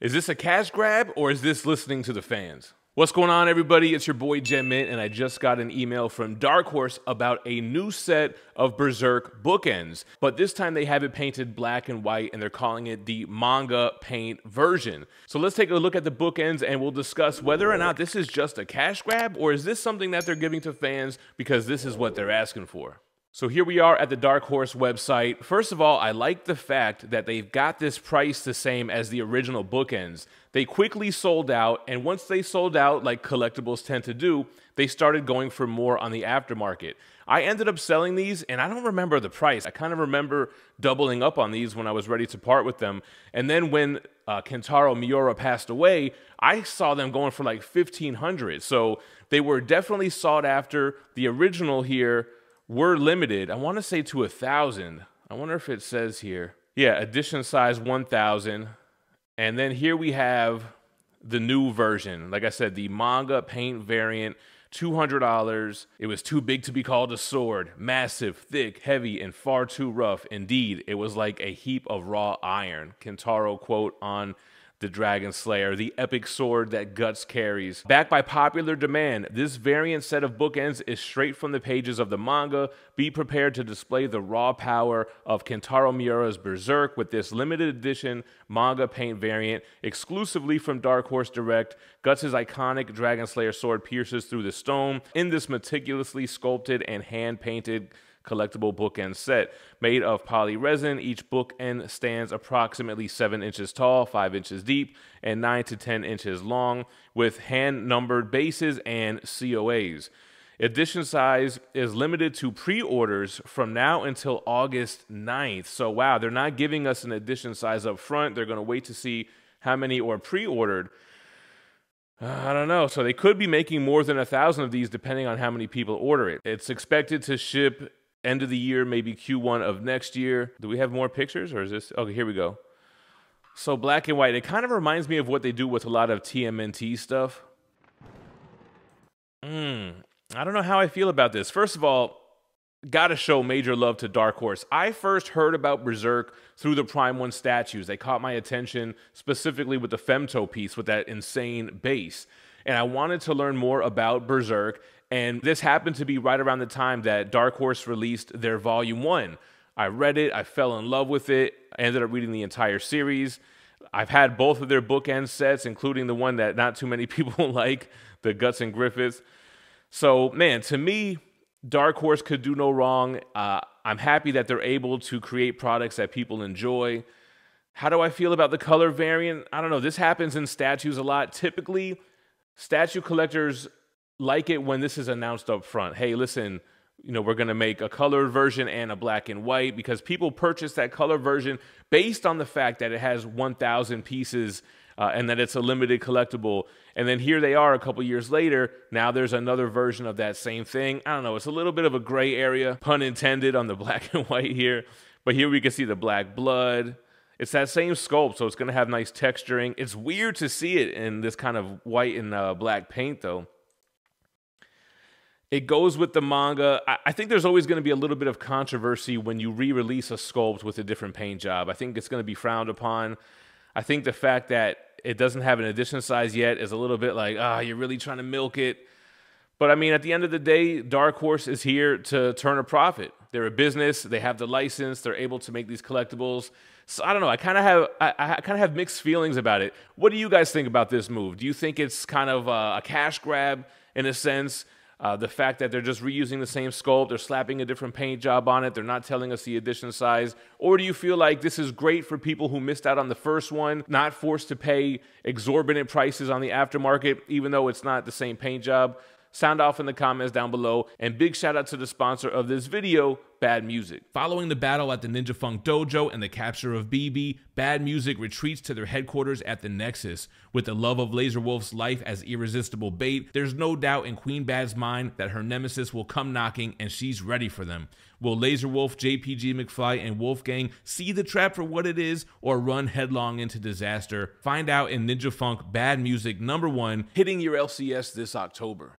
Is this a cash grab or is this listening to the fans? What's going on, everybody? It's your boy GemMint, and I just got an email from Dark Horse about a new set of BERSERK Bookends, but this time they have it painted black and white, and they're calling it the Manga paint version. So let's take a look at the bookends, and we'll discuss whether or not this is just a cash grab, or is this something that they're giving to fans because this is what they're asking for. So here we are at the Dark Horse website. First of all, I like the fact that they've got this price the same as the original bookends. They quickly sold out, and once they sold out, like collectibles tend to do, they started going for more on the aftermarket. I ended up selling these, and I don't remember the price. I kind of remember doubling up on these when I was ready to part with them. And then when Kentaro Miura passed away, I saw them going for like $1,500. So they were definitely sought after. The original here were limited, I want to say to 1,000. I wonder if it says here. Yeah, edition size 1,000. And then here we have the new version. Like I said, the Manga paint variant, $200. It was too big to be called a sword. Massive, thick, heavy, and far too rough. Indeed, it was like a heap of raw iron. Kentaro quote on the Dragon Slayer, the epic sword that Guts carries. Backed by popular demand, this variant set of bookends is straight from the pages of the manga. Be prepared to display the raw power of Kentaro Miura's BERSERK with this limited edition manga paint variant exclusively from Dark Horse Direct. Guts' iconic Dragon Slayer sword pierces through the stone in this meticulously sculpted and hand-painted collectible bookend set. Made of poly resin, each bookend stands approximately 7 inches tall, 5 inches deep, and 9 to 10 inches long, with hand-numbered bases and COAs. Edition size is limited to pre-orders from now until August 9th. So wow, they're not giving us an edition size up front. They're going to wait to see how many are pre-ordered. I don't know. So they could be making more than 1,000 of these depending on how many people order it. It's expected to ship end of the year, maybe Q1 of next year. Do we have more pictures, or is this? Okay, here we go. So black and white. It kind of reminds me of what they do with a lot of TMNT stuff. I don't know how I feel about this. First of all, gotta show major love to Dark Horse. I first heard about BERSERK through the Prime 1 statues. They caught my attention specifically with the Femto piece with that insane base. And I wanted to learn more about BERSERK, and this happened to be right around the time that Dark Horse released their Volume 1. I read it, I fell in love with it, I ended up reading the entire series. I've had both of their bookend sets, including the one that not too many people like, the Guts and Griffith. So, man, to me, Dark Horse could do no wrong. I'm happy that they're able to create products that people enjoy. How do I feel about the color variant? I don't know. This happens in statues a lot. Typically, statue collectors like it when this is announced up front. Hey, listen, you know, we're going to make a colored version and a black and white, because people purchase that color version based on the fact that it has 1,000 pieces and that it's a limited collectible. And then here they are a couple years later. Now there's another version of that same thing. I don't know. It's a little bit of a gray area, pun intended, on the black and white here. But here we can see the black blood. It's that same sculpt, so it's going to have nice texturing. It's weird to see it in this kind of white and black paint, though. It goes with the manga. I think there's always going to be a little bit of controversy when you re-release a sculpt with a different paint job. I think it's going to be frowned upon. I think the fact that it doesn't have an edition size yet is a little bit like, you're really trying to milk it. But I mean, at the end of the day, Dark Horse is here to turn a profit. They're a business. They have the license. They're able to make these collectibles. So I don't know. I kind of have mixed feelings about it. What do you guys think about this move? Do you think it's kind of a cash grab in a sense? The fact that they're just reusing the same sculpt, they're slapping a different paint job on it, they're not telling us the edition size? Or do you feel like this is great for people who missed out on the first one, not forced to pay exorbitant prices on the aftermarket, even though it's not the same paint job? Sound off in the comments down below, and big shout out to the sponsor of this video, Bad Music. Following the battle at the Ninja Funk Dojo and the capture of BB, Bad Music retreats to their headquarters at the Nexus. With the love of Laser Wolf's life as irresistible bait, there's no doubt in Queen Bad's mind that her nemesis will come knocking, and she's ready for them. Will Laser Wolf, JPG McFly, and Wolfgang see the trap for what it is, or run headlong into disaster? Find out in Ninja Funk Bad Music #1, hitting your LCS this October.